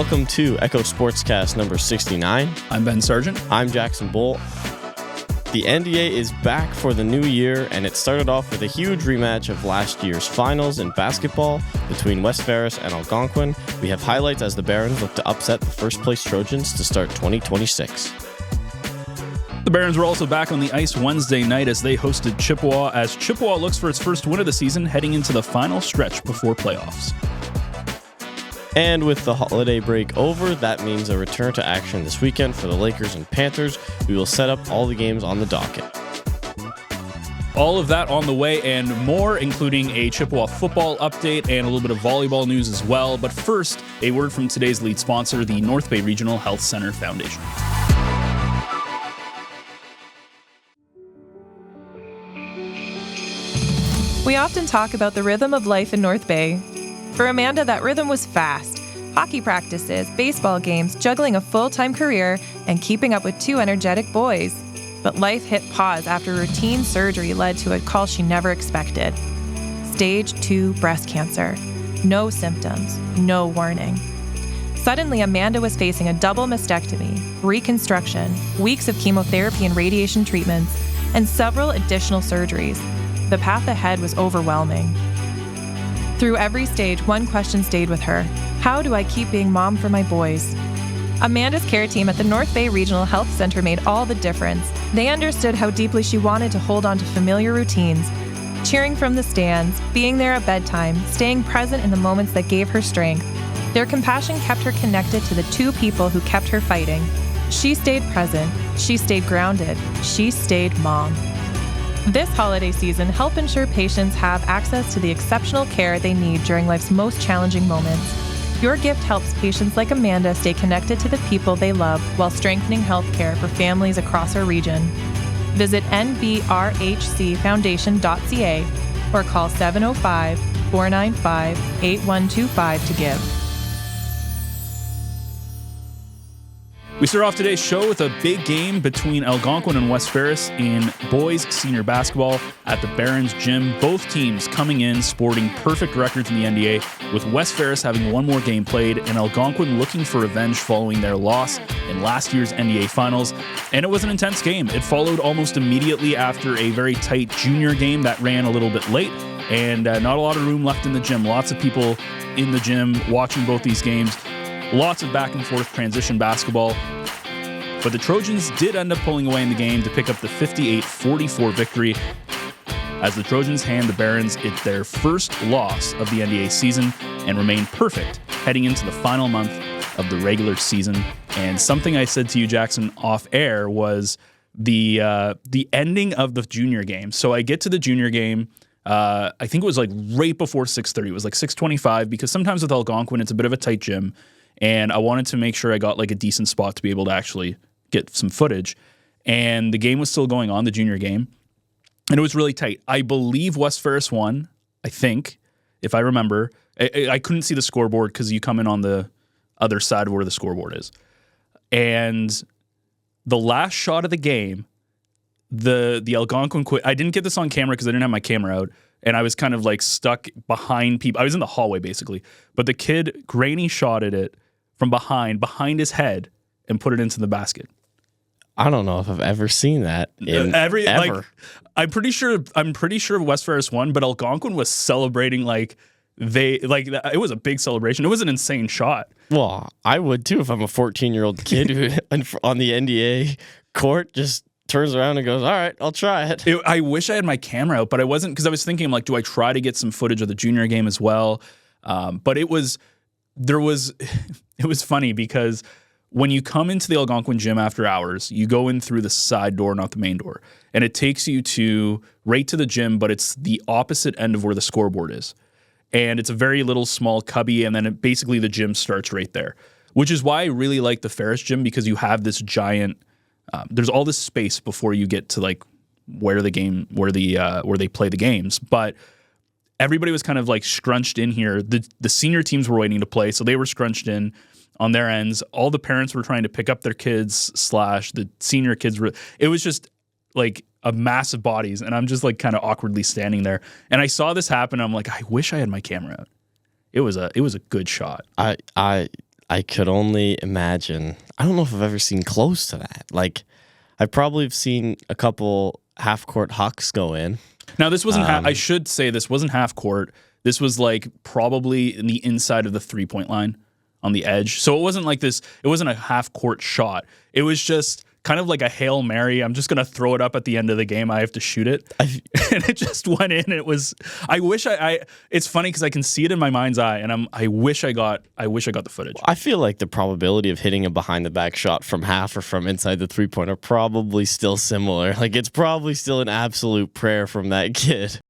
Welcome to Echo Sportscast number 69. I'm Ben Sargent. I'm Jackson Bolt. The NDA is back for the new year, and it started off with a huge rematch of last year's finals in basketball between West Ferris and Algonquin. We have highlights as the Barons look to upset the first-place Trojans to start 2026. The Barons were also back on the ice Wednesday night as they hosted Chippewa, as Chippewa looks for its first win of the season heading into the final stretch before playoffs. And with the holiday break over, that means a return to action this weekend for the Lakers and Panthers. We will set up all the games on the docket. All of that on the way and more, including a Chippewa football update and a little bit of volleyball news as well. But first, a word from today's lead sponsor, the North Bay Regional Health Center Foundation. We often talk about the rhythm of life in North Bay. For Amanda, that rhythm was fast. Hockey practices, baseball games, juggling a full-time career, and keeping up with two energetic boys. But life hit pause after routine surgery led to a call she never expected. Stage 2 breast cancer. No symptoms, no warning. Suddenly, Amanda was facing a double mastectomy, reconstruction, weeks of chemotherapy and radiation treatments, and several additional surgeries. The path ahead was overwhelming. Through every stage, one question stayed with her. How do I keep being mom for my boys? Amanda's care team at the North Bay Regional Health Center made all the difference. They understood how deeply she wanted to hold on to familiar routines, cheering from the stands, being there at bedtime, staying present in the moments that gave her strength. Their compassion kept her connected to the two people who kept her fighting. She stayed present. She stayed grounded. She stayed mom. This holiday season, help ensure patients have access to the exceptional care they need during life's most challenging moments. Your gift helps patients like Amanda stay connected to the people they love while strengthening healthcare for families across our region. Visit nbrhcfoundation.ca or call 705-495-8125 to give. We start off today's show with a big game between Algonquin and West Ferris in boys senior basketball at the Barons Gym. Both teams coming in sporting perfect records in the NDA, with West Ferris having one more game played and Algonquin looking for revenge following their loss in last year's NDA finals. And it was an intense game. It followed almost immediately after a very tight junior game that ran a little bit late, and not a lot of room left in the gym. Lots of people in the gym watching both these games. Lots of back and forth transition basketball. But the Trojans did end up pulling away in the game to pick up the 58-44 victory as the Trojans hand the Barons their first loss of the NDA season and remain perfect heading into the final month of the regular season. And something I said to you, Jackson, off air was the ending of the junior game. So I get to the junior game. I think it was like right before 6:30. It was like 6:25 because sometimes with Algonquin, it's a bit of a tight gym. And I wanted to make sure I got like a decent spot to be able to actually get some footage. And the game was still going on, the junior game. And it was really tight. I believe West Ferris won, I think, if I remember. I couldn't see the scoreboard because you come in on the other side of where the scoreboard is. And the last shot of the game, the Algonquin quit. I didn't get this on camera because I didn't have my camera out. And I was kind of like stuck behind people. I was in the hallway basically. But the kid, Graney, shotted it from behind his head, and put it into the basket. I don't know if I've ever seen that ever. Like, I'm pretty sure West Ferris won, but Algonquin was celebrating like it was a big celebration. It was an insane shot. Well, I would too if I'm a 14-year-old kid who on the NDA court just turns around and goes, all right, I'll try it. I wish I had my camera out, but I wasn't, because I was thinking, like, do I try to get some footage of the junior game as well? But it was funny because when you come into the Algonquin gym after hours, you go in through the side door, not the main door, and it takes you right to the gym, but it's the opposite end of where the scoreboard is. And it's a very little small cubby, and then basically the gym starts right there, which is why I really like the Ferris gym, because you have this giant, there's all this space before you get to like where they play the games. But everybody was kind of like scrunched in here. The senior teams were waiting to play, so they were scrunched in on their ends. All the parents were trying to pick up their kids / the senior kids were. It was just like a massive bodies, and I'm just like kind of awkwardly standing there. And I saw this happen. I'm like, I wish I had my camera out. It was a good shot. I I could only imagine. I don't know if I've ever seen close to that. Like, I probably have seen a couple half-court hucks go in. Now, this wasn't, I should say this wasn't half court. This was like probably in the inside of the 3-point line on the edge. So it wasn't like this, it wasn't a half court shot. It was just kind of like a Hail Mary. I'm just going to throw it up at the end of the game. I have to shoot it. And it just went in. It was, I wish it's funny because I can see it in my mind's eye and I wish I got the footage. I feel like the probability of hitting a behind the back shot from half or from inside the 3-point are probably still similar. Like, it's probably still an absolute prayer from that kid.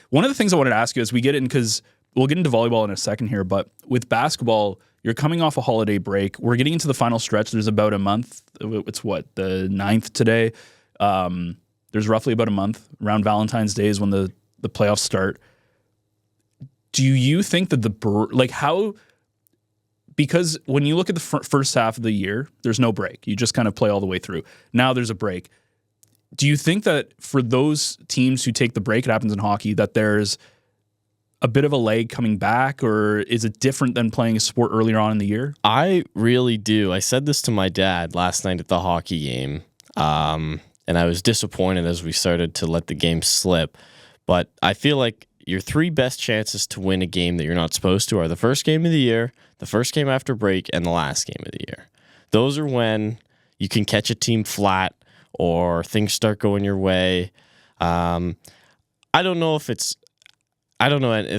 One of the things I wanted to ask you as we get in, because we'll get into volleyball in a second here, but with basketball, you're coming off a holiday break. We're getting into the final stretch. There's about a month. It's what, the 9th today? There's roughly about a month. Around Valentine's Day is when the playoffs start. Do you think that because when you look at the first half of the year, there's no break. You just kind of play all the way through. Now there's a break. Do you think that for those teams who take the break, it happens in hockey, that there's a bit of a lag coming back, or is it different than playing a sport earlier on in the year? I really do. I said this to my dad last night at the hockey game, and I was disappointed as we started to let the game slip. But I feel like your 3 best chances to win a game that you're not supposed to are the first game of the year, the first game after break, and the last game of the year. Those are when you can catch a team flat or things start going your way. I don't know if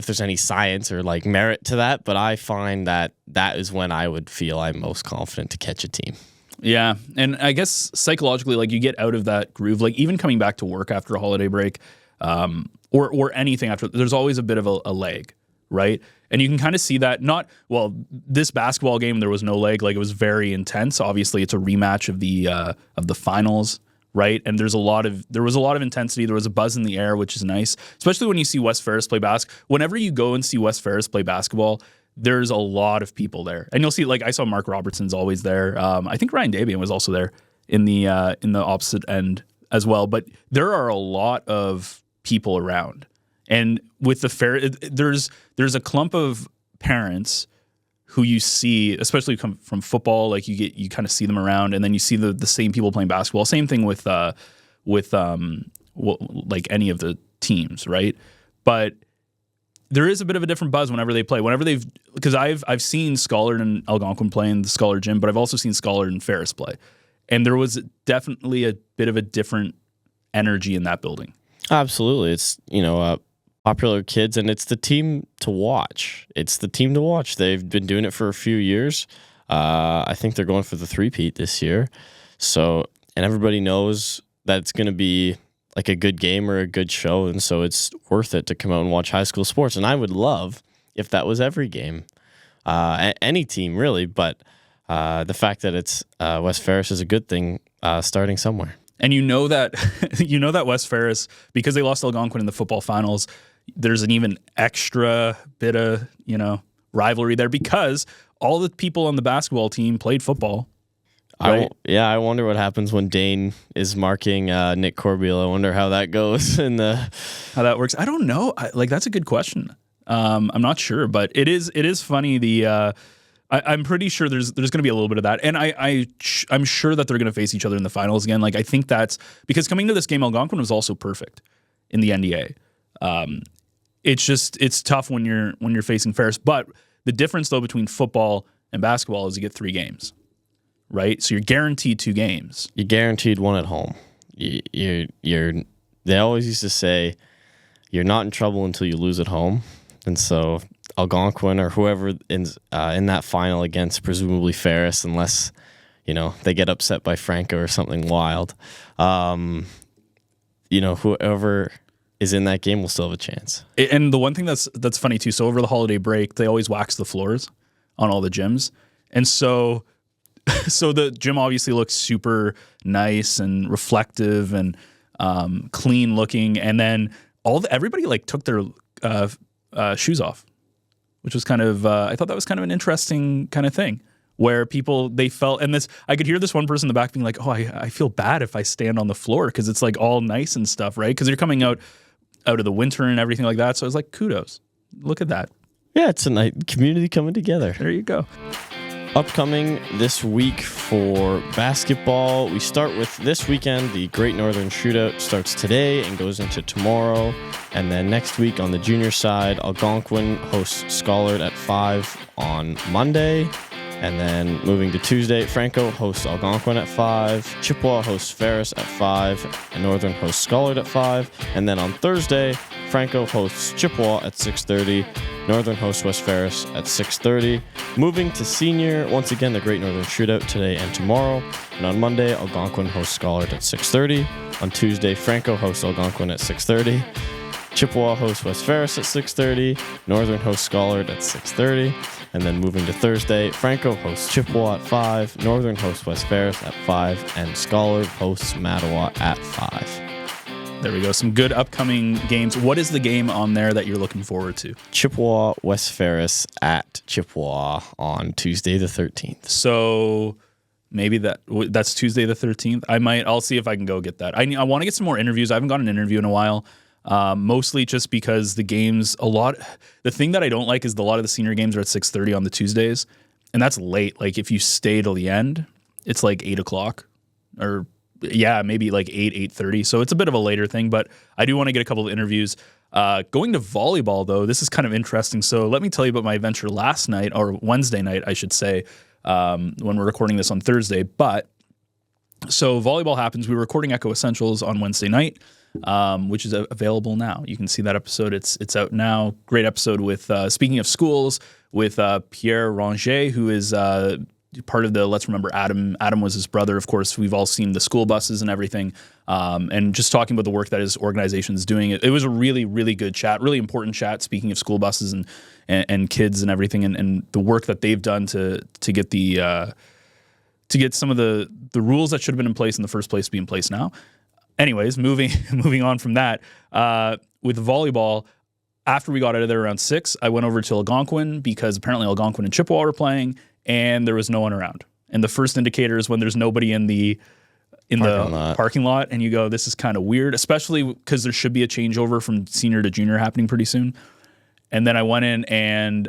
there's any science or like merit to that, but I find that is when I would feel I'm most confident to catch a team. Yeah, and I guess psychologically, like, you get out of that groove, like even coming back to work after a holiday break, or anything after, there's always a bit of a lag, right? And you can kind of see that. This basketball game, there was no lag, like it was very intense. Obviously, it's a rematch of the finals, right? And there was a lot of intensity. There was a buzz in the air, which is nice, especially when you see West Ferris play basketball. Whenever you go and see West Ferris play basketball, there's a lot of people there, and you'll see. Like, I saw Mark Robertson's always there. I think Ryan Dabian was also there in the opposite end as well. But there are a lot of people around, and with the fair, there's a clump of parents who you see, especially from football, like you kind of see them around, and then you see the same people playing basketball. Same thing with like any of the teams, right? But there is a bit of a different buzz whenever they play. Because I've seen Scholar and Algonquin play in the Scholar gym, but I've also seen Scholar and Ferris play, and there was definitely a bit of a different energy in that building. Absolutely, it's popular kids, and it's the team to watch. They've been doing it for a few years. I think they're going for the 3-peat this year. So, and everybody knows that it's going to be like a good game or a good show, and so it's worth it to come out and watch high school sports. And I would love if that was every game, any team really. But the fact that it's West Ferris is a good thing, starting somewhere. And you know that West Ferris, because they lost Algonquin in the football finals, there's an even extra bit of rivalry there because all the people on the basketball team played football. Right? I wonder what happens when Dane is marking Nick Corbeil. I wonder how that goes and how that works. I don't know. That's a good question. I'm not sure, but it is funny. I'm pretty sure there's going to be a little bit of that, and I'm sure that they're going to face each other in the finals again. Like, I think that's because coming to this game, Algonquin was also perfect in the NDA. It's tough when you're facing Ferris, but the difference though between football and basketball is you get 3 games. Right, so you're guaranteed 2 games. You're guaranteed 1 at home. They always used to say, you're not in trouble until you lose at home. And so Algonquin or whoever in that final against presumably Ferris, unless they get upset by Franco or something wild, whoever is in that game will still have a chance. And the one thing that's funny too. So over the holiday break, they always wax the floors on all the gyms, and so the gym obviously looks super nice and reflective and clean looking. And then everybody like took their shoes off, which was kind of I thought that was kind of an interesting kind of thing where they felt, and I could hear this one person in the back being like, oh, I feel bad if I stand on the floor because it's like all nice and stuff, right? Because you're coming out of the winter and everything like that. So I was like, kudos. Look at that. Yeah, it's a nice community coming together. There you go. Upcoming this week for basketball, we start with this weekend. The Great Northern Shootout starts today and goes into tomorrow. And then next week on the junior side, Algonquin hosts Schollard at 5 on Monday. And then moving to Tuesday, Franco hosts Algonquin at 5. Chippewa hosts Ferris at 5. And Northern hosts Schollard at 5. And then on Thursday, Franco hosts Chippewa at 6:30. Northern hosts West Ferris at 6:30. Moving to senior, once again, the Great Northern Shootout today and tomorrow. And on Monday, Algonquin hosts Schollard at 6:30. On Tuesday, Franco hosts Algonquin at 6:30. Chippewa hosts West Ferris at 6:30. Northern hosts Schollard at 6:30. And then moving to Thursday, Franco hosts Chippewa at 5. Northern hosts West Ferris at 5. And Schollard hosts Mattawa at 5. There we go. Some good upcoming games. What is the game on there that you're looking forward to? Chippewa, West Ferris at Chippewa on Tuesday the 13th. So maybe that's Tuesday the 13th. I'll see if I can go get that. I want to get some more interviews. I haven't got an interview in a while. Mostly just because the games, the thing that I don't like is a lot of the senior games are at 6:30 on the Tuesdays. And that's late. Like if you stay till the end, it's like 8 o'clock or maybe like 8:30. So it's a bit of a later thing, but I do want to get a couple of interviews. Going to volleyball, though, this is kind of interesting. So let me tell you about my adventure last night, or Wednesday night, I should say, when we're recording this on Thursday. But so volleyball happens. We were recording Echo Essentials on Wednesday night, which is available now. You can see that episode. It's out now. Great episode with, speaking of schools, with Pierre Ranger, who is part of the Let's Remember Adam. Adam was his brother. Of course, we've all seen the school buses and everything. And just talking about the work that his organization is doing. It was a really, really good chat, really important chat, speaking of school buses and kids and everything, and the work that they've done to get to get some of the rules that should have been in place in the first place to be in place now. Anyways, moving on from that, with volleyball, after we got out of there around 6, I went over to Algonquin because apparently Algonquin and Chippewa were playing, and there was no one around. And the first indicator is when there's nobody in the parking lot, and you go, this is kind of weird, especially because there should be a changeover from senior to junior happening pretty soon. And then I went in, and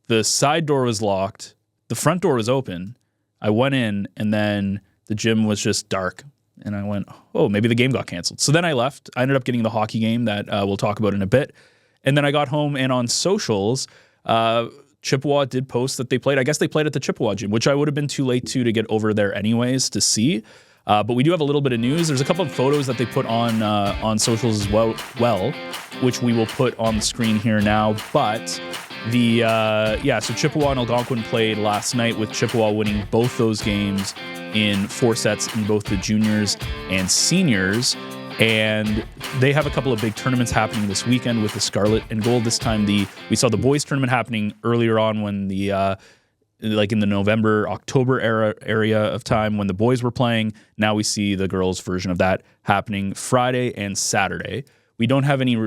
the side door was locked. The front door was open. I went in, and then the gym was just dark. And I went, oh, maybe the game got canceled. So then I left. I ended up getting the hockey game that we'll talk about in a bit. And then I got home, and on socials, Chippewa did post that they played. I guess they played at the Chippewa gym, which I would have been too late to get over there anyways to see. But we do have a little bit of news. There's a couple of photos that they put on socials as well, which we will put on the screen here now. But so Chippewa and Algonquin played last night, with Chippewa winning both those games in 4 sets in both the juniors and seniors. And they have a couple of big tournaments happening this weekend with the Scarlet and Gold. This time we saw the boys tournament happening earlier on when like in the November, October area of time when the boys were playing. Now we see the girls version of that happening Friday and Saturday. We don't have any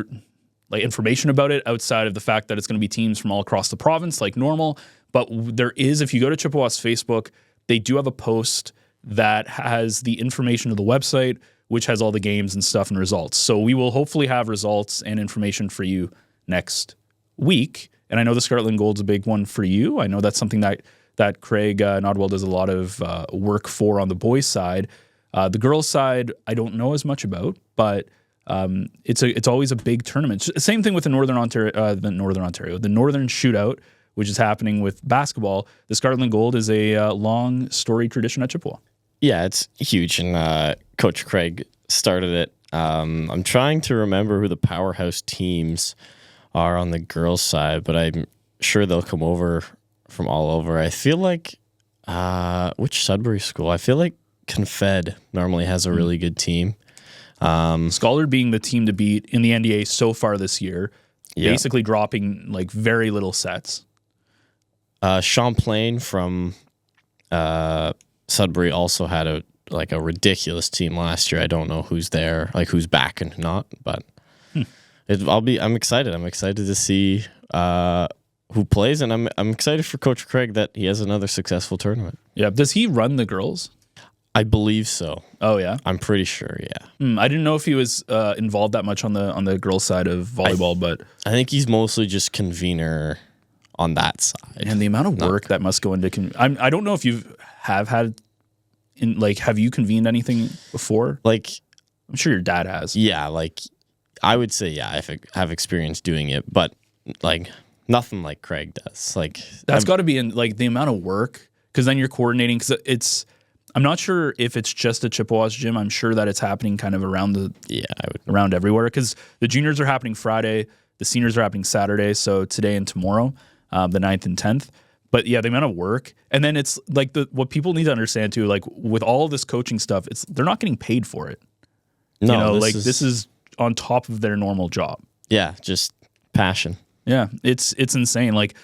information about it outside of the fact that it's going to be teams from all across the province like normal. But there is, if you go to Chippewa's Facebook, they do have a post that has the information of the website, which has all the games and stuff and results. So we will hopefully have results and information for you next week. And I know the Scarlet and Gold's a big one for you. I know that's something that Craig Nodwell does a lot of work for on the boys' side. The girls' side, I don't know as much about, but it's always a big tournament. Same thing with the Northern Shootout, which is happening with basketball. The Scarlet and Gold is a long story tradition at Chippewa. Yeah, it's huge, and Coach Craig started it. I'm trying to remember who the powerhouse teams are on the girls' side, but I'm sure they'll come over from all over. I feel like, which Sudbury school? I feel like Confed normally has a really good team. Scholar being the team to beat in the NDA so far this year, basically dropping very little sets. Champlain from Sudbury also had a ridiculous team last year. I don't know who's there, who's back and not, but I'm excited. I'm excited to see who plays, and I'm excited for Coach Craig that he has another successful tournament. Yeah. Does he run the girls? I believe so. Oh yeah, I'm pretty sure. Yeah. I didn't know if he was involved that much on the girls' side of volleyball, but I think he's mostly just convener on that side. And the amount of work that must go into I don't know if you have had have you convened anything before? Like, I'm sure your dad has. Yeah, like I would say I have experience doing it, but like nothing like Craig does. Like that's got to be in like the amount of work, because then you're coordinating, because I'm not sure if it's just at Chippewa's gym. I'm sure that it's happening kind of around around everywhere, because the juniors are happening Friday, the seniors are happening Saturday, so today and tomorrow, the 9th and 10th. But yeah, the amount of work, and then it's like what people need to understand too, like with all of this coaching stuff, they're not getting paid for it. No, this is on top of their normal job. Yeah, just passion. Yeah, it's insane. Like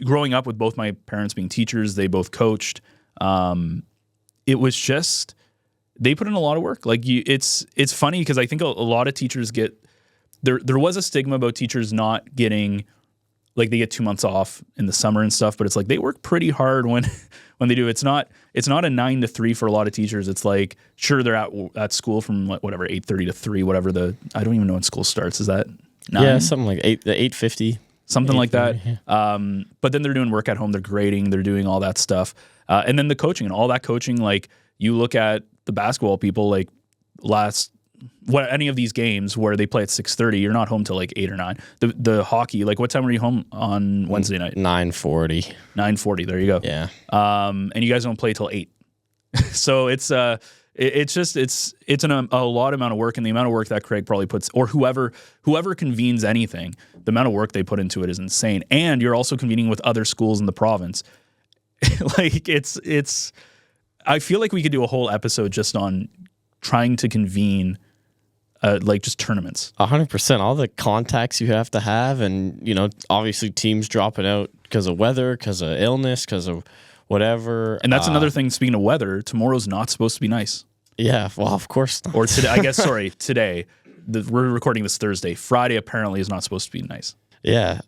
growing up with both my parents being teachers, they both coached. It was just, they put in a lot of work. Like it's funny because I think a lot of teachers get there was a stigma about teachers not getting, like they get 2 months off in the summer and stuff, but it's like they work pretty hard when they do. It's not a 9 to 3 for a lot of teachers. It's like, sure, they're at school from whatever 8:30 to 3, whatever I don't even know when school starts. Is that 9? Yeah, something like 8:50. Something like that. Yeah. But then they're doing work at home, they're grading, they're doing all that stuff. And then the coaching and all that coaching, like you look at the basketball people, like any of these games where they play at 6:30, you're not home till like 8 or 9. The hockey, like what time were you home on Wednesday night? 9:40. 9:40, there you go. Yeah. And you guys don't play till 8. So it's a lot amount of work, and the amount of work that Craig probably puts, or whoever convenes anything, the amount of work they put into it is insane. And you're also convening with other schools in the province. Like it's I feel like we could do a whole episode just on trying to convene like just tournaments. 100%. All the contacts you have to have, and obviously teams dropping out because of weather, because of illness, because of whatever. And that's another thing. Speaking of weather, tomorrow's not supposed to be nice. Yeah, well, of course not. Or today, I guess. Sorry, today. We're recording this Thursday. Friday apparently is not supposed to be nice. Yeah.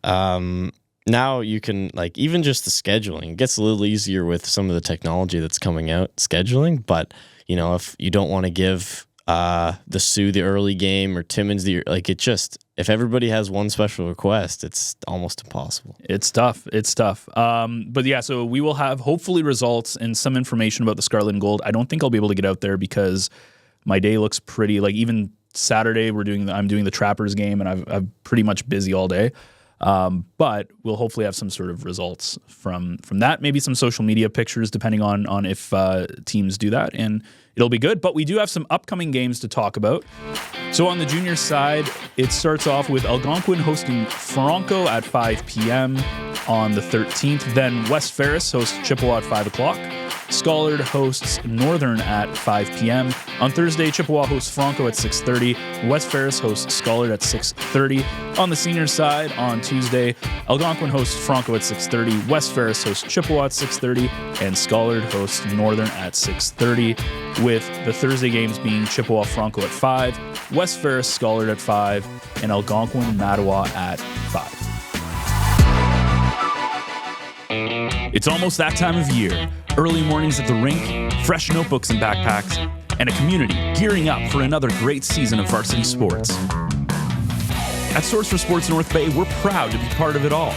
Now you can, like, even just the scheduling, it gets a little easier with some of the technology that's coming out, scheduling. But, if you don't want to give the Sioux the early game or Timmins if everybody has one special request, it's almost impossible. It's tough. But yeah, so we will have hopefully results and some information about the Scarlet and Gold. I don't think I'll be able to get out there because my day looks pretty, like even Saturday I'm doing the Trappers game, and I'm pretty much busy all day. But we'll hopefully have some sort of results from that, maybe some social media pictures, depending on if teams do that, and it'll be good. But we do have some upcoming games to talk about. So on the junior side, it starts off with Algonquin hosting Franco at 5 p.m. on the 13th. Then West Ferris hosts Chippewa at 5 o'clock. Schollard hosts Northern at 5 p.m. On Thursday, Chippewa hosts Franco at 6:30. West Ferris hosts Schollard at 6:30. On the senior side, on Tuesday, Algonquin hosts Franco at 6:30. West Ferris hosts Chippewa at 6:30. And Schollard hosts Northern at 6:30. With the Thursday games being Chippewa Franco at 5, West Ferris Schollard at 5, and Algonquin Mattawa at 5. It's almost that time of year. Early mornings at the rink, fresh notebooks and backpacks, and a community gearing up for another great season of varsity sports. At Source for Sports North Bay, we're proud to be part of it all.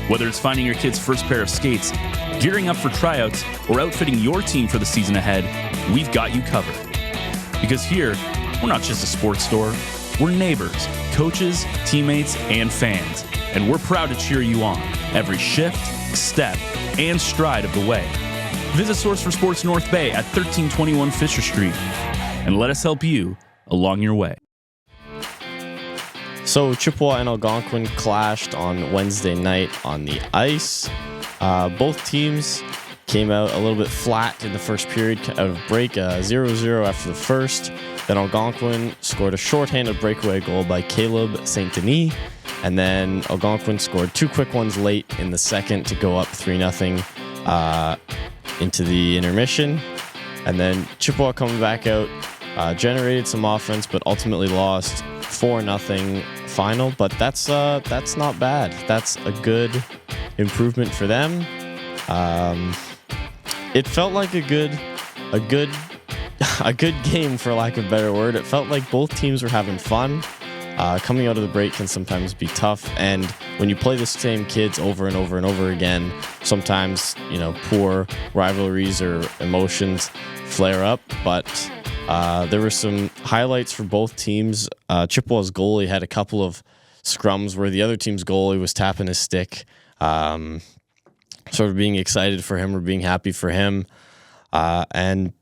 Whether it's finding your kid's first pair of skates, gearing up for tryouts, or outfitting your team for the season ahead, we've got you covered. Because here, we're not just a sports store, we're neighbors, coaches, teammates, and fans. And we're proud to cheer you on every shift, step, and stride of the way. Visit Source for Sports North Bay at 1321 Fisher Street and let us help you along your way. So Chippewa and Algonquin clashed on Wednesday night on the ice. Both teams came out a little bit flat in the first period out of break, 0-0 after the first. Then Algonquin scored a shorthanded breakaway goal by Caleb St. Denis. And then Algonquin scored 2 quick ones late in the second to go up 3-0 into the intermission. And then Chippewa coming back out, generated some offense, but ultimately lost 4-0 final. But that's not bad. That's a good improvement for them. It felt like a good game, for lack of a better word. It felt like both teams were having fun. coming out of the break can sometimes be tough. And when you play the same kids over and over and over again, sometimes, poor rivalries or emotions flare up. But there were some highlights for both teams. Chippewa's goalie had a couple of scrums where the other team's goalie was tapping his stick, sort of being excited for him or being happy for him. And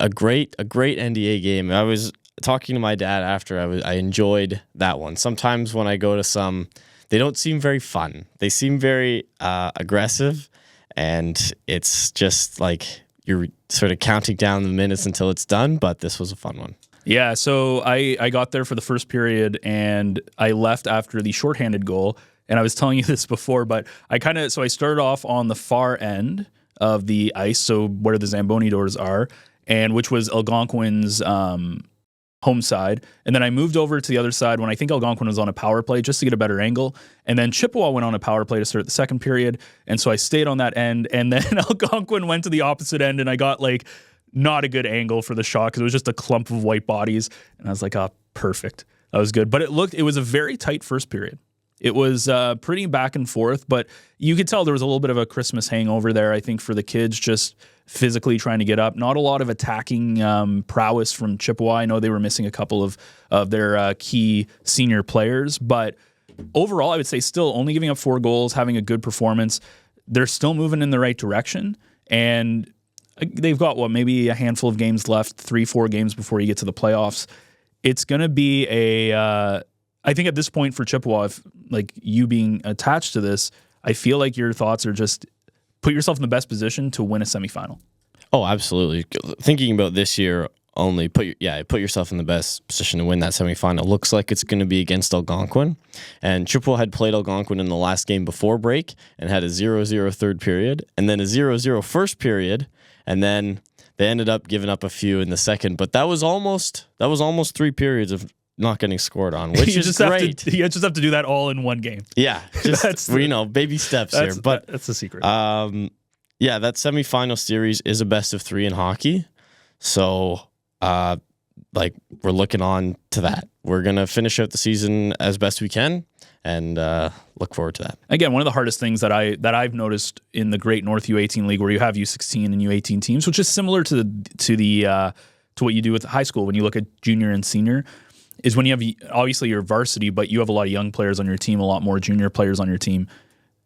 a great NDA game. I was talking to my dad after. I enjoyed that one. Sometimes when I go to some, they don't seem very fun. They seem very aggressive, and it's just like you're sort of counting down the minutes until it's done. But this was a fun one. Yeah, so I got there for the first period, and I left after the shorthanded goal. And I was telling you this before, but I started off on the far end of the ice, so where the Zamboni doors are, and which was Algonquin's home side. And then I moved over to the other side when I think Algonquin was on a power play just to get a better angle. And then Chippewa went on a power play to start the second period. And so I stayed on that end. And then Algonquin went to the opposite end, and I got not a good angle for the shot because it was just a clump of white bodies. And I was like, oh, perfect. That was good. But it was a very tight first period. It was pretty back and forth, but you could tell there was a little bit of a Christmas hangover there, I think, for the kids just physically trying to get up. Not a lot of attacking prowess from Chippewa. I know they were missing a couple of their key senior players, but overall, I would say still only giving up 4 goals, having a good performance. They're still moving in the right direction, and they've got, maybe a handful of games left, 3-4 games before you get to the playoffs. It's going to be I think at this point for Chippewa, if you being attached to this, I feel like your thoughts are just put yourself in the best position to win a semifinal. Oh, absolutely. Thinking about this year only, put yourself in the best position to win that semifinal. Looks like it's going to be against Algonquin. And Chippewa had played Algonquin in the last game before break and had a 0-0 third period and then a 0-0 first period, and then they ended up giving up a few in the second. But that was almost 3 periods of not getting scored on, which is great. You just have to do that all in one game. Yeah, just baby steps here. But that's the secret. That semifinal series is a best of 3 in hockey, so we're looking on to that. We're gonna finish out the season as best we can, and look forward to that. Again, one of the hardest things that I've noticed in the Great North U18 League, where you have U16 and U18 teams, which is similar to what you do with high school when you look at junior and senior, is when you have obviously your varsity, but you have a lot of young players on your team, a lot more junior players on your team.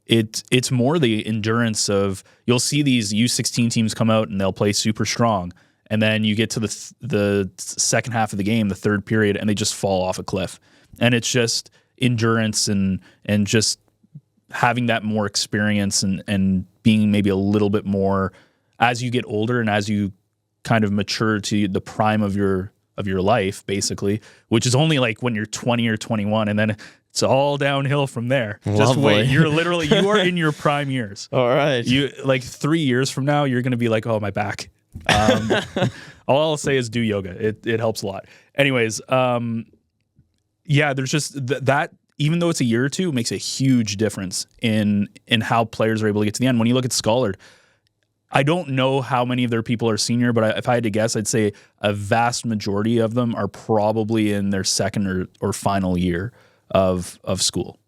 It's more the endurance of, you'll see these U16 teams come out and they'll play super strong, and then you get to the second half of the game, the third period, and they just fall off a cliff. And it's just endurance and just having that more experience and being maybe a little bit more, as you get older and as you kind of mature to the prime of your life, basically, which is only when you're 20 or 21, and then it's all downhill from there. Lovely. Just wait. You are in your prime years. All right. 3 years from now, you're going to be like, oh, my back. All I'll say is do yoga. It helps a lot. Anyways, there's just that, even though it's a year or two, it makes a huge difference in how players are able to get to the end. When you look at Schollard, I don't know how many of their people are senior, but if I had to guess, I'd say a vast majority of them are probably in their second or final year of school.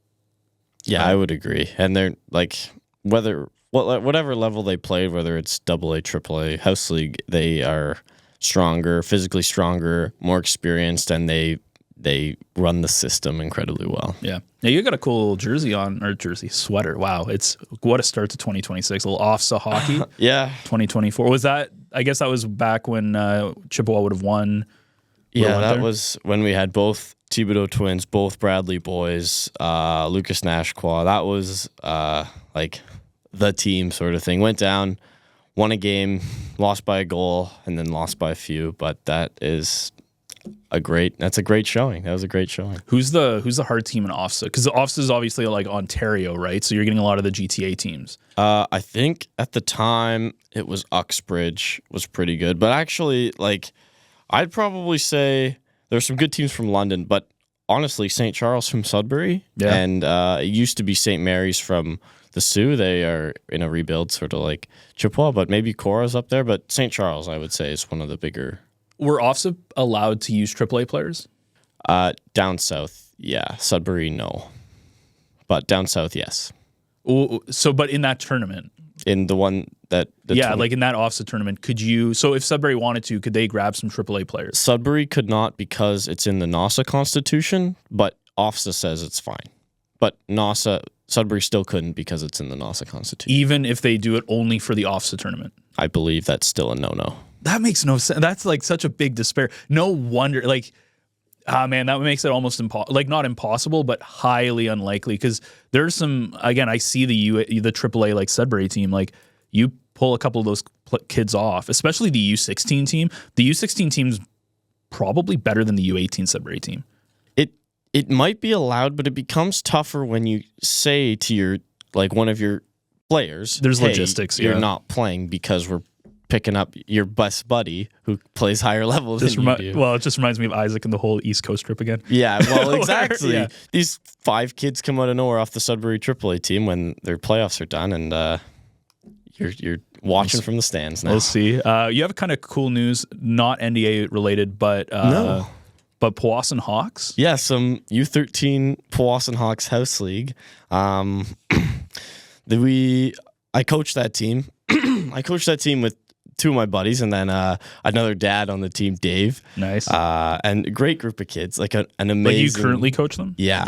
Yeah, I would agree. And they're whatever level they play, whether it's AA, AAA, House League, they are stronger, physically stronger, more experienced, and they run the system incredibly well. Yeah. Now you got a cool sweater. Wow. What a start to 2026. A little OFSA hockey. Yeah. 2024. Was that, I guess that was back when Chippewa would have won. Yeah, that was when we had both Thibodeau twins, both Bradley boys, Lucas Nashqua. That was the team sort of thing. Went down, won a game, lost by a goal, and then lost by a few. But that's a great showing. That was a great showing. Who's the hard team in OFSA? Because the OFSA is obviously Ontario, right? So you're getting a lot of the GTA teams. I think at the time it was Uxbridge was pretty good, but actually, I'd probably say there's some good teams from London, but honestly, St. Charles from Sudbury, and it used to be St. Mary's from the Sioux. They are in a rebuild, sort of like Chippewa, but maybe Cora's up there. But St. Charles, I would say, is one of the bigger. Were OFSA allowed to use AAA players? Down south, Yeah, Sudbury, no. But down south, yes. So, but in that tournament, in the one that... like in that OFSA tournament, could you... So if Sudbury wanted to, could they grab some AAA players? Sudbury could not because it's in the NASA constitution, but OFSA says it's fine. But Sudbury still couldn't because it's in the NASA constitution. Even if they do it only for the OFSA tournament? I believe that's still a no-no. That makes no sense. That's like such a big despair. No wonder, like... man, that makes it almost not impossible, but highly unlikely. Because there's some, again, I see the AAA like Sudbury team. Like you pull a couple of those kids off, especially the U16 team. The U16 team's probably better than the U18 Sudbury team. It might be allowed, but it becomes tougher when you say to your one of your players, "There's logistics. You're not playing because we're picking up your best buddy who plays higher levels than you do." Well, it just reminds me of Isaac and the whole East Coast trip again. Yeah, well, exactly. Yeah. These 5 kids come out of nowhere off the Sudbury AAA team when their playoffs are done, and you're watching from the stands now. We'll see. You have kind of cool news, not NDA related, but no. But Powassan Hawks? Yeah, some U13 Powassan Hawks house league. I coached that team. I coached that team with 2 of my buddies, and then another dad on the team, Dave. Nice. And a great group of kids, like an amazing... But you currently coach them? Yeah.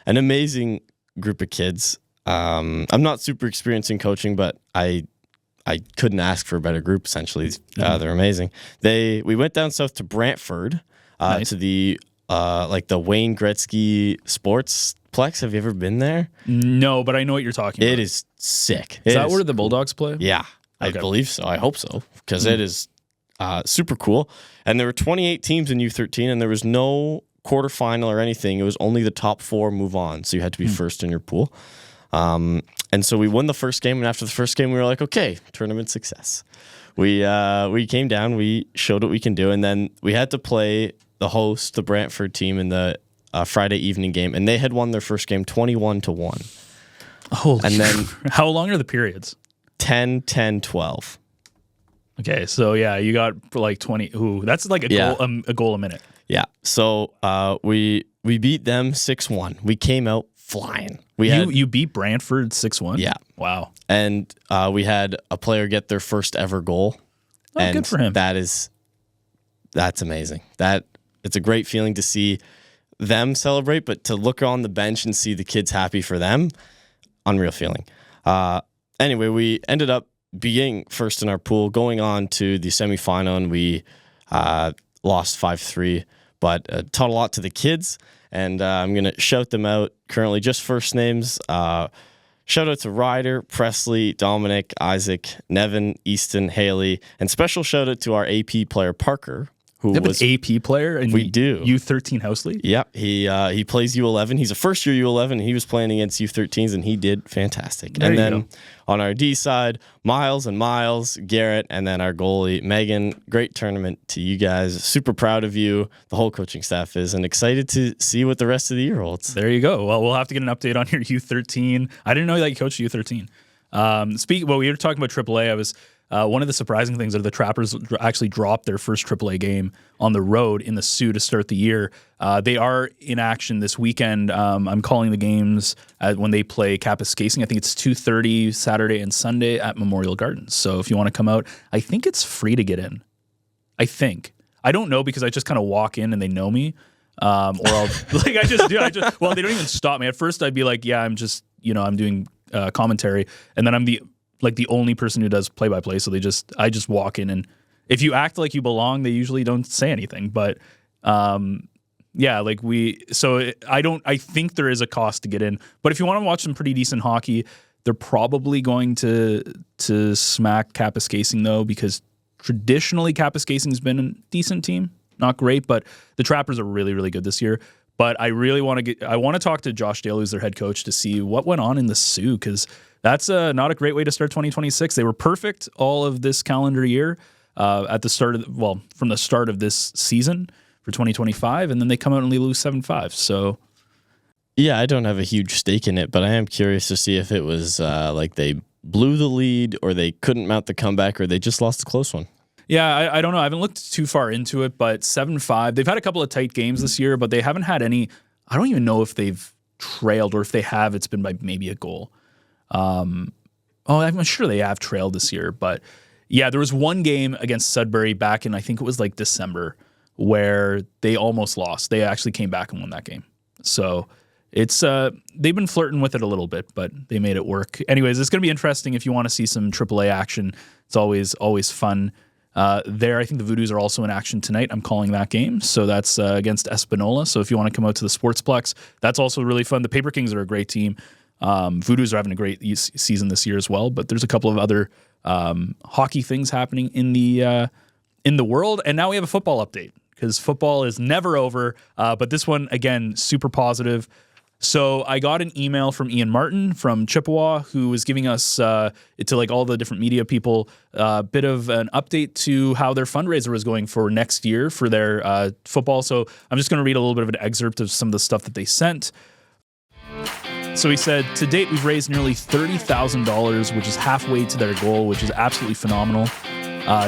An amazing group of kids. I'm not super experienced in coaching, but I couldn't ask for a better group, essentially. They're amazing. We went down south to Brantford, nice. to the Wayne Gretzky Sportsplex. Have you ever been there? No, but I know what you're talking about. It is sick. Is that where the Bulldogs play? Yeah. Okay. I believe so. I hope so, because it is super cool. And there were 28 teams in U13, and there was no quarterfinal or anything. It was only the top 4 move on, so you had to be first in your pool. And so we won the first game, and after the first game, we were like, okay, tournament success. We came down, we showed what we can do, and then we had to play the host, the Brantford team, in the Friday evening game, and they had won their first game 21-1. Holy! And then how long are the periods? 10, 10, 12. Okay, so yeah, you got like 20. Ooh, that's like a goal a minute. Yeah. So we beat them 6-1. We came out flying. You beat Brantford 6-1? Yeah. Wow. And we had a player get their first ever goal. Oh, and good for him. That's amazing. It's a great feeling to see them celebrate, but to look on the bench and see the kids happy for them, unreal feeling. Anyway, we ended up being first in our pool, going on to the semifinal, and we lost 5-3, but taught a lot to the kids, and I'm going to shout them out currently, just first names. Shout out to Ryder, Presley, Dominic, Isaac, Nevin, Easton, Haley, and special shout out to our AP player, Parker, who was an AP player in we do U13 house league. Yeah, he plays U11. He's a first year U11, and he was playing against U13s, and he did fantastic. There and you then go. On our D side, Miles, Garrett, and then our goalie Megan. Great tournament to you guys. Super proud of you. The whole coaching staff is, and excited to see what the rest of the year holds. There you go. Well, we'll have to get an update on your U13. I didn't know that you coached U13. We were talking about AAA. I was. One of the surprising things are the Trappers actually dropped their first AAA game on the road in the Sioux to start the year. They are in action this weekend. I'm calling the games when they play Kapuskasing. I think it's 2:30 Saturday and Sunday at Memorial Gardens. So if you want to come out, I think it's free to get in. I think. I don't know because I just kind of walk in and they know me. Or I'll I just do. Well, they don't even stop me. At first I'd be like, yeah, I'm just, I'm doing commentary, and then I'm the only person who does play-by-play, so I just walk in, and if you act like you belong, they usually don't say anything. But I think there is a cost to get in. But if you want to watch some pretty decent hockey, they're probably going to smack Kapuskasing though, because traditionally Kapuskasing's been a decent team, not great, but the Trappers are really, really good this year. But I really want to talk to Josh Dale, who's their head coach, to see what went on in the Sioux, because that's not a great way to start 2026. They were perfect all of this calendar year from the start of this season for 2025, and then they come out and they lose 7-5. So, yeah, I don't have a huge stake in it, but I am curious to see if it was they blew the lead, or they couldn't mount the comeback, or they just lost a close one. Yeah, I don't know. I haven't looked too far into it, but 7-5. They've had a couple of tight games this year, but they haven't had any I don't even know if they've trailed, or if they have, it's been by maybe a goal. I'm sure they have trailed this year, but yeah, there was one game against Sudbury back in, I think it was like December, where they almost lost. They actually came back and won that game. So it's they've been flirting with it a little bit, but they made it work. Anyways, it's going to be interesting if you want to see some AAA action. It's always fun. There, I think the Voodoos are also in action tonight. I'm calling that game. So that's against Espanola. So if you want to come out to the Sportsplex, that's also really fun. The Paper Kings are a great team. Voodoos are having a great season this year as well. But there's a couple of other hockey things happening in the world. And now we have a football update, because football is never over. But this one, again, super positive. So I got an email from Ian Martin from Chippewa, who was giving us, to like all the different media people, a bit of an update to how their fundraiser was going for next year for their football. So I'm just going to read a little bit of an excerpt of some of the stuff that they sent. So he said, to date, we've raised nearly $30,000, which is halfway to their goal, which is absolutely phenomenal.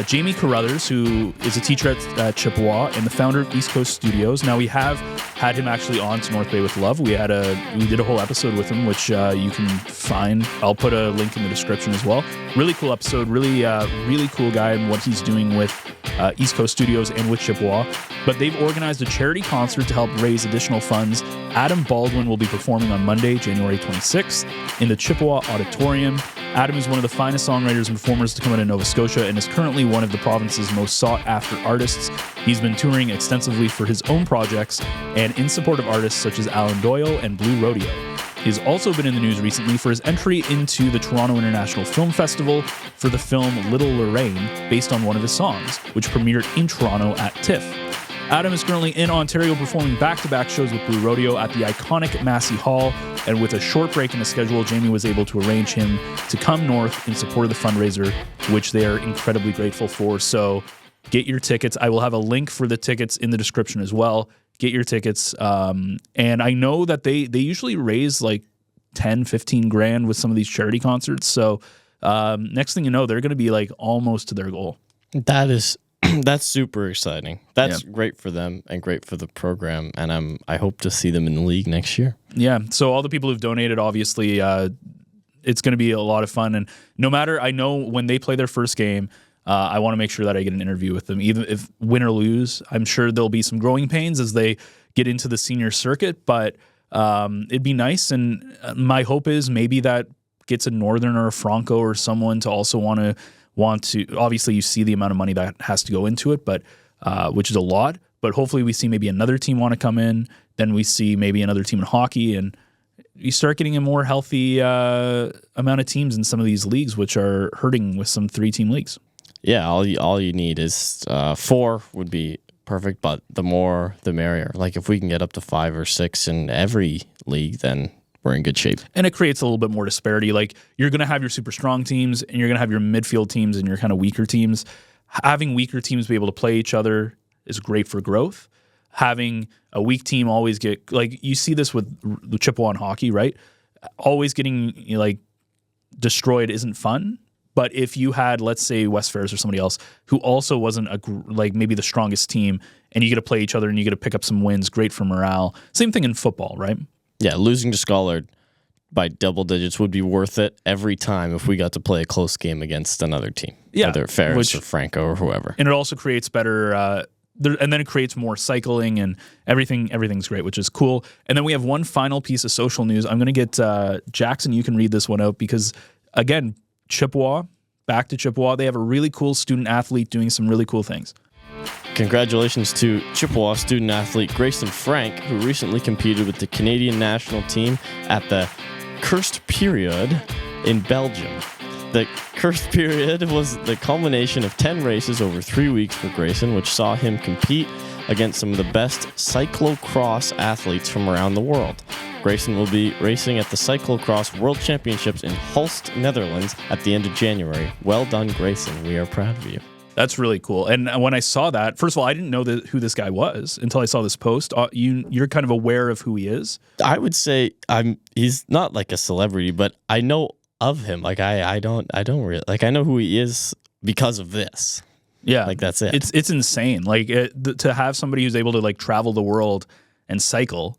Jamie Carruthers, who is a teacher at Chippewa and the founder of East Coast Studios. Now, we have had him actually on to North Bay with Love. We did a whole episode with him, which you can find. I'll put a link in the description as well. Really cool episode. Really cool guy and what he's doing with East Coast Studios and with Chippewa. But they've organized a charity concert to help raise additional funds. Adam Baldwin will be performing on Monday, January 26th in the Chippewa Auditorium. Adam is one of the finest songwriters and performers to come out of Nova Scotia and is currently one of the province's most sought-after artists. He's been touring extensively for his own projects and in support of artists such as Alan Doyle and Blue Rodeo. He's also been in the news recently for his entry into the Toronto International Film Festival for the film Little Lorraine, based on one of his songs, which premiered in Toronto at TIFF. Adam is currently in Ontario performing back-to-back shows with Blue Rodeo at the iconic Massey Hall, and with a short break in the schedule, Jamie was able to arrange him to come north in support of the fundraiser, which they are incredibly grateful for. So get your tickets. I will have a link for the tickets in the description as well. Get your tickets. And I know that they usually raise like 10, 15 grand with some of these charity concerts. So next thing you know, they're going to be like almost to their goal. That's super exciting. That's great for them and great for the program, and I hope to see them in the league next year. Yeah, so all the people who've donated, obviously, it's going to be a lot of fun. And no matter, I know when they play their first game, I want to make sure that I get an interview with them, even if win or lose. I'm sure there'll be some growing pains as they get into the senior circuit, but it'd be nice. And my hope is maybe that gets a Northern or a Franco or someone to also want to, obviously you see the amount of money that has to go into it, but which is a lot, but hopefully we see maybe another team want to come in, then we see maybe another team in hockey, and you start getting a more healthy amount of teams in some of these leagues, which are hurting with some 3-team leagues. Yeah, all you need is 4 would be perfect, but the more the merrier. Like if we can get up to 5 or 6 in every league, then we're in good shape. And it creates a little bit more disparity. Like you're going to have your super strong teams and you're going to have your midfield teams and your kind of weaker teams. Having weaker teams be able to play each other is great for growth. Having a weak team always get, like you see this with the Chippewa and hockey, right? Always getting like destroyed isn't fun. But if you had, let's say, West Ferris or somebody else who also wasn't like maybe the strongest team, and you get to play each other and you get to pick up some wins, great for morale. Same thing in football, right? Yeah, losing to Schollard by double digits would be worth it every time if we got to play a close game against another team. Yeah, whether Ferris or Franco or whoever. And it also creates better, and then it creates more cycling and everything's great, which is cool. And then we have one final piece of social news. I'm going to get Jackson, you can read this one out because, again, back to Chippewa, they have a really cool student athlete doing some really cool things. Congratulations to Chippewa student athlete Grayson Frank, who recently competed with the Canadian national team at the Cursed Period in Belgium. The Cursed Period was the culmination of 10 races over 3 weeks for Grayson, which saw him compete against some of the best cyclocross athletes from around the world. Grayson will be racing at the Cyclocross World Championships in Hulst, Netherlands at the end of January. Well done, Grayson. We are proud of you. That's really cool. And when I saw that, first of all, I didn't know who this guy was until I saw this post. You're kind of aware of who he is? I would say he's not like a celebrity, but I know of him. Like I don't really, like I know who he is because of this. Yeah. Like that's it. It's insane. Like to have somebody who's able to like travel the world and cycle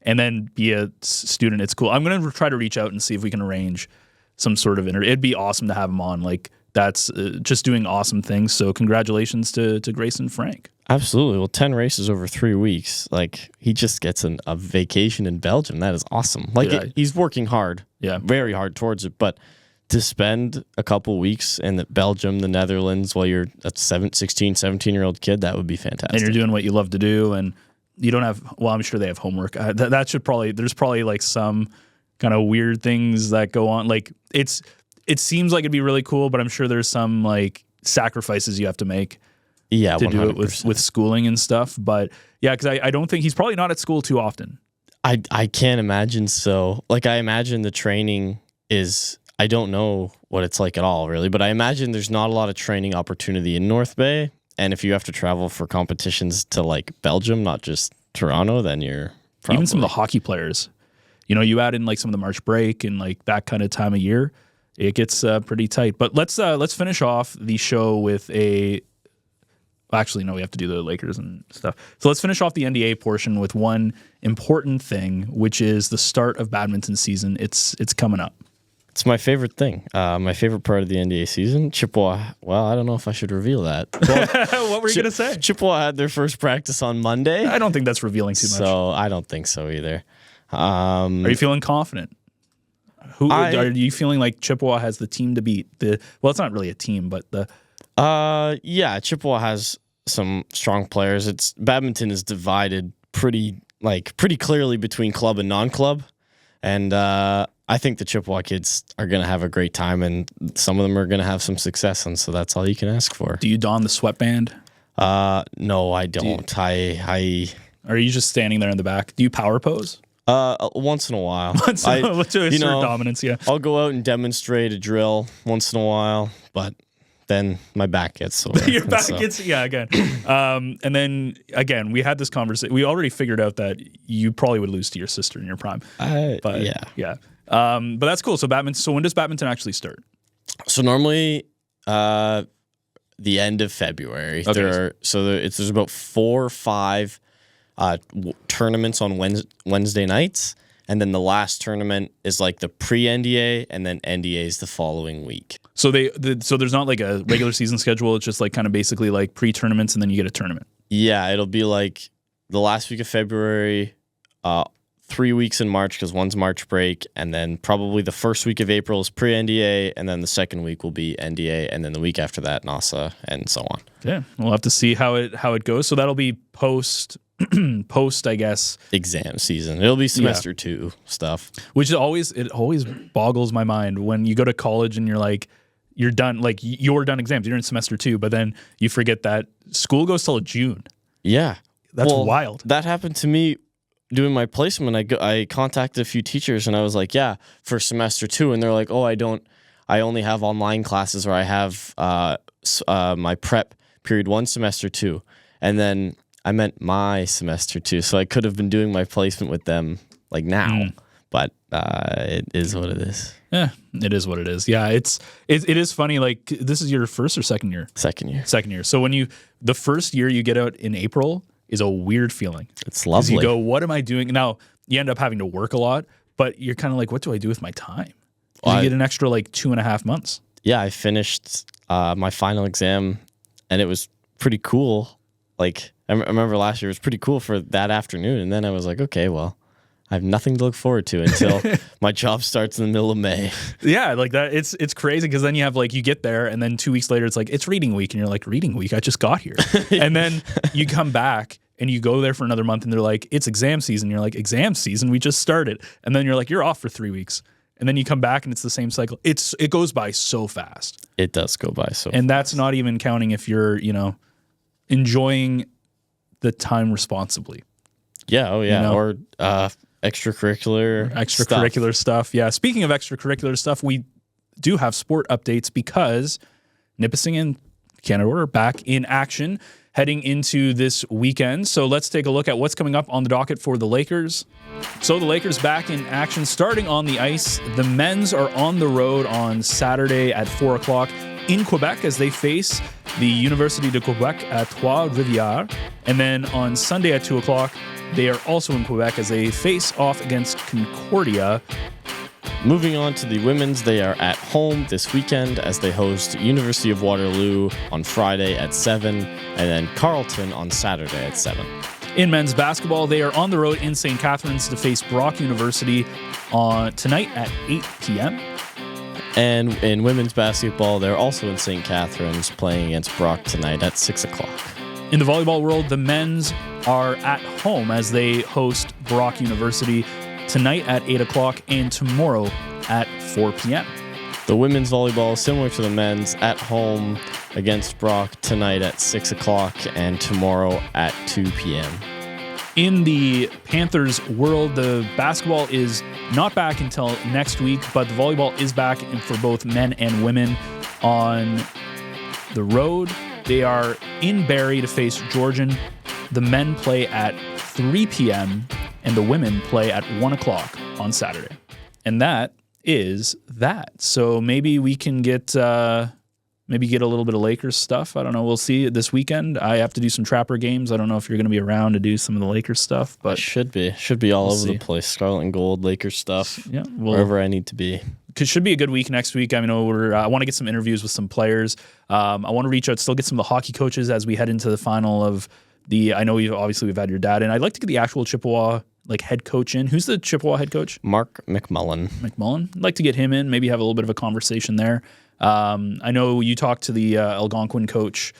and then be a student at school. I'm going to try to reach out and see if we can arrange some sort of interview. It'd be awesome to have him on. Like, that's just doing awesome things. So congratulations to Grayson Frank. Absolutely. Well, 10 races over 3 weeks. Like, he just gets a vacation in Belgium. That is awesome. Like, he's working hard. Yeah. Very hard towards it. But to spend a couple weeks in Belgium, the Netherlands, while you're a 16, 17-year-old kid, that would be fantastic. And you're doing what you love to do, and you don't have, well, I'm sure they have homework. That should probably, there's probably like some kind of weird things that go on. Like, it seems like it'd be really cool, but I'm sure there's some like sacrifices you have to make to 100%. Do it with schooling and stuff. But yeah, because I don't think he's probably not at school too often. I can't imagine so. Like, I imagine the training is, I don't know what it's like at all, really, but I imagine there's not a lot of training opportunity in North Bay. And if you have to travel for competitions to like Belgium, not just Toronto, then you're probably... Even some of the hockey players, you know, you add in like some of the March break and like that kind of time of year, it gets pretty tight. But let's finish off the show with actually, no, we have to do the Lakers and stuff. So let's finish off the NDA portion with one important thing, which is the start of badminton season. It's coming up. It's my favorite thing. My favorite part of the NDA season. Chippewa, well, I don't know if I should reveal that. Well, what were you going to say? Chippewa had their first practice on Monday. I don't think that's revealing too much. So I don't think so either. Are you feeling confident? Are you feeling like Chippewa has the team to beat? Well, it's not really a team, but yeah, Chippewa has some strong players. Badminton is divided pretty clearly between club and non-club, and I think the Chippewa kids are going to have a great time, and some of them are going to have some success, and so that's all you can ask for. Do you don the sweatband? No, I don't. Are you just standing there in the back? Do you power pose? Once in a while. Once in a while, to assert dominance, yeah. I'll go out and demonstrate a drill once in a while, but then my back gets sore. Your back gets, yeah, again. And then, again, we had this conversation. We already figured out that you probably would lose to your sister in your prime. But, yeah. But that's cool. So when does badminton actually start? So normally the end of February. Okay. There's about 4 or 5 tournaments on Wednesday nights, and then the last tournament is like the pre-NDA, and then NDA is the following week. So so there's not like a regular season schedule. It's just like kind of basically like pre-tournaments, and then you get a tournament. Yeah, it'll be like the last week of February, 3 weeks in March because one's March break, and then probably the first week of April is pre-NDA, and then the second week will be NDA, and then the week after that NASA, and so on. Yeah, we'll have to see how it goes. So that'll be post, I guess, exam season. It'll be semester 2 stuff, which always boggles my mind when you go to college and you're done, like you're done exams. You're in semester 2, but then you forget that school goes till June. Yeah, that's wild. That happened to me doing my placement. I contacted a few teachers and I was like, yeah, for semester 2, and they're like, oh, I only have online classes, or I have my prep period 1 semester 2, and then I meant my semester 2, so I could have been doing my placement with them like now, but it is what it is. Yeah, it is what it is. Yeah, it is funny. Like, this is your first or second year? Second year. So when the first year you get out in April is a weird feeling. It's lovely. You go, what am I doing? Now, you end up having to work a lot, but you're kind of like, what do I do with my time? You get an extra like 2.5 months. Yeah, I finished my final exam, and it was pretty cool. Like, I remember last year, it was pretty cool for that afternoon, and then I was like, okay, well, I have nothing to look forward to until my job starts in the middle of May. Yeah, like that. It's crazy because then you have like, you get there and then 2 weeks later it's like, it's reading week, and you're like, reading week? I just got here. And then you come back and you go there for another month and they're like, it's exam season. You're like, exam season? We just started. And then you're like, you're off for 3 weeks. And then you come back and it's the same cycle. It goes by so fast. It does go by so fast. And that's not even counting if you're, enjoying the time responsibly. Yeah, oh yeah. Or extracurricular stuff. Yeah. Speaking of extracurricular stuff, we do have sport updates because Nipissing and Canada are back in action heading into this weekend. So let's take a look at what's coming up on the docket for the Lakers. So the Lakers back in action starting on the ice. The men's are on the road on Saturday at 4 o'clock in Quebec as they face the Université de Quebec at Trois-Rivières. And then on Sunday at 2 o'clock, they are also in Quebec as they face off against Concordia. Moving on to the women's, they are at home this weekend as they host University of Waterloo on Friday at 7 and then Carleton on Saturday at 7. In men's basketball, they are on the road in St. Catharines to face Brock University tonight at 8 p.m. And in women's basketball, they're also in St. Catharines playing against Brock tonight at 6 o'clock. In the volleyball world, the men's are at home as they host Brock University tonight at 8 o'clock and tomorrow at 4 p.m. The women's volleyball, similar to the men's, at home against Brock tonight at 6 o'clock and tomorrow at 2 p.m. In the Panthers world, the basketball is not back until next week, but the volleyball is back for both men and women on the road. They are in Barrie to face Georgian. The men play at 3 p.m. and the women play at 1 o'clock on Saturday. And that is that. So maybe we can get a little bit of Lakers stuff. I don't know. We'll see this weekend. I have to do some Trapper games. I don't know if you're going to be around to do some of the Lakers stuff, but should be all over the place. Scarlet and gold, Lakers stuff. Yeah, wherever I need to be. It should be a good week next week. I mean, I want to get some interviews with some players. I want to reach out, still get some of the hockey coaches as we head into the final of the. I know we've had your dad, and I'd like to get the actual Chippewa head coach in. Who's the Chippewa head coach? Mark McMullen. I'd like to get him in. Maybe have a little bit of a conversation there. I know you talked to the Algonquin coach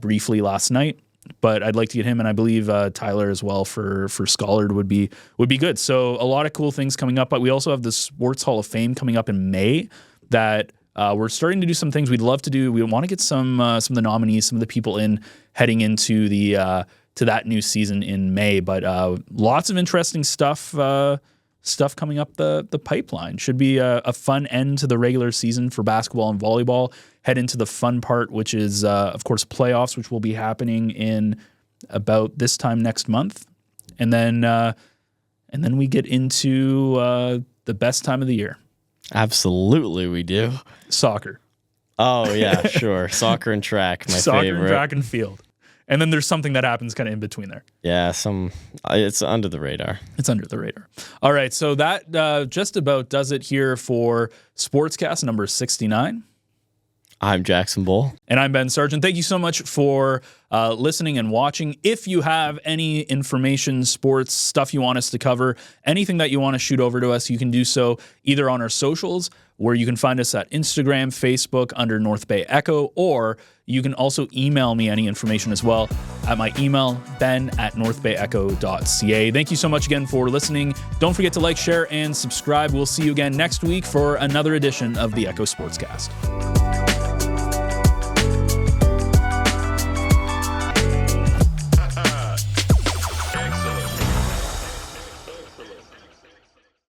briefly last night, but I'd like to get him, and I believe Tyler as well for Schollard would be good. So a lot of cool things coming up, but we also have the Sports Hall of Fame coming up in May that we're starting to do some things we'd love to do. We want to get some of the nominees, some of the people in heading into the to that new season in May, but lots of interesting stuff coming up the pipeline. Should be a fun end to the regular season for basketball and volleyball. Head into the fun part, which is, of course, playoffs, which will be happening in about this time next month. And then we get into the best time of the year. Absolutely, we do. Soccer. Oh, yeah, sure. Soccer and track, my favorite. Soccer and track and field. And then there's something that happens kind of in between there. Yeah, it's under the radar. It's under the radar. All right, so that just about does it here for Sportscast number 69. I'm Jackson Bull. And I'm Ben Sargent. Thank you so much for listening and watching. If you have any information, sports, stuff you want us to cover, anything that you want to shoot over to us, you can do so either on our socials, where you can find us at Instagram, Facebook under North Bay Echo, or you can also email me any information as well at my email, ben@northbayecho.ca. Thank you so much again for listening. Don't forget to like, share, and subscribe. We'll see you again next week for another edition of the Echo Sportscast.